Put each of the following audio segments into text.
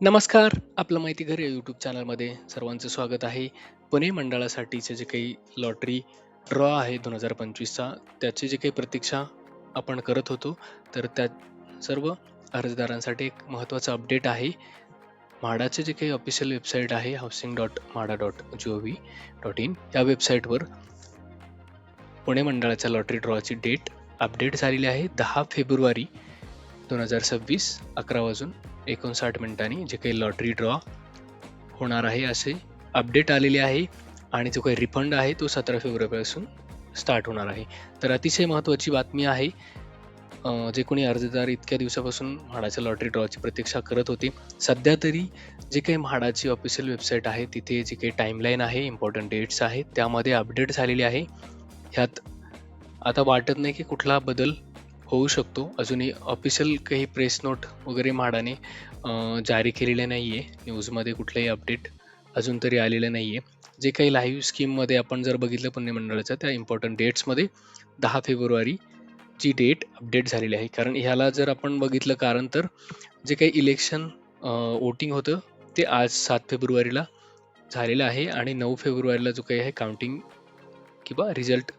नमस्कार. आपलं माहिती घर या यूट्यूब चॅनलमध्ये सर्वांचं स्वागत आहे. पुणे मंडळासाठीचे जे काही लॉटरी ड्रॉ आहे 2025चा, त्याची जी काही प्रतीक्षा आपण करत होतो, तर त्या सर्व अर्जदारांसाठी एक महत्त्वाचा अपडेट आहे. म्हाडाचे जे काही ऑफिशियल वेबसाईट आहे housing.mhada.gov.in या वेबसाईटवर पुणे मंडळाच्या लॉटरी ड्रॉची डेट अपडेट झालेली आहे. 10 फेब्रुवारी 2026 11:59 जे काही लॉटरी ड्रॉ होणार आहे असे अपडेट आलेले आहे आणि जो काही रिफंड आहे तो 17 फेब्रुवारीपासून स्टार्ट होणार आहे. तर अतिशय महत्त्वाची बातमी आहे. जे कोणी अर्जदार इतक्या दिवसापासून म्हाडाच्या लॉटरी ड्रॉची प्रतीक्षा करत होते, सध्या तरी जे काही म्हाडाची ऑफिशियल वेबसाईट आहे तिथे जी काही टाईमलाईन आहे, इम्पॉर्टंट डेट्स आहेत त्यामध्ये अपडेट झालेली आहे. ह्यात आता वाटत नाही की कुठला बदल होऊ शकतो. अजूनही ऑफिशियल काही प्रेस नोट वगैरे म्हाडाने जारी केलेले नाही आहे. न्यूजमध्ये कुठलंही अपडेट अजून तरी आलेलं नाही आहे. जे काही लाईव्ह स्कीममध्ये आपण जर बघितलं पुणे मंडळाच्या त्या इम्पॉर्टंट डेट्समध्ये 10 फेब्रुवारी ची डेट अपडेट झालेली आहे. कारण ह्याला जर आपण बघितलं कारण तर जे काही इलेक्शन वोटिंग होतं ते आज 7 फेब्रुवारीला झालेलं आहे आणि 9 फेब्रुवारीला जो काही आहे काउंटिंग किंवा रिझल्ट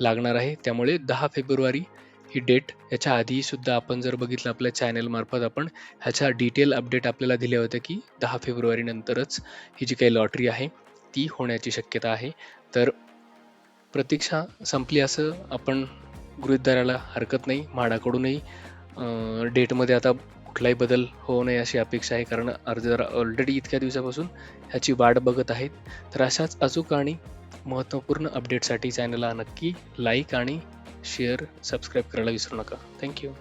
लागणार आहे. त्यामुळे 10 फेब्रुवारी ही डेट याच्या आधी सुद्धा आपण जर बघितलं आपल्या चॅनल मार्फत आपण ह्याच्या डिटेल अपडेट आपल्याला दिले होते की 10 फेब्रुवारी नंतरच ही जी काही लॉटरी आहे ती होण्याची शक्यता आहे. तर प्रतीक्षा संपली असं आपण गृहीत धरायला हरकत नाही. म्हाडाकडूनही डेटमध्ये आता कुठलाही बदल होऊ नये अशी अपेक्षा आहे, कारण अर्जदार ऑलरेडी इतक्या दिवसापासून ह्याची वाट बघत आहेत. तर अशाच अचूक आणि महत्त्वपूर्ण अपडेटसाठी चॅनलला नक्की लाईक आणि शेअर, सबस्क्राईब करायला विसरू नका. थँक्यू.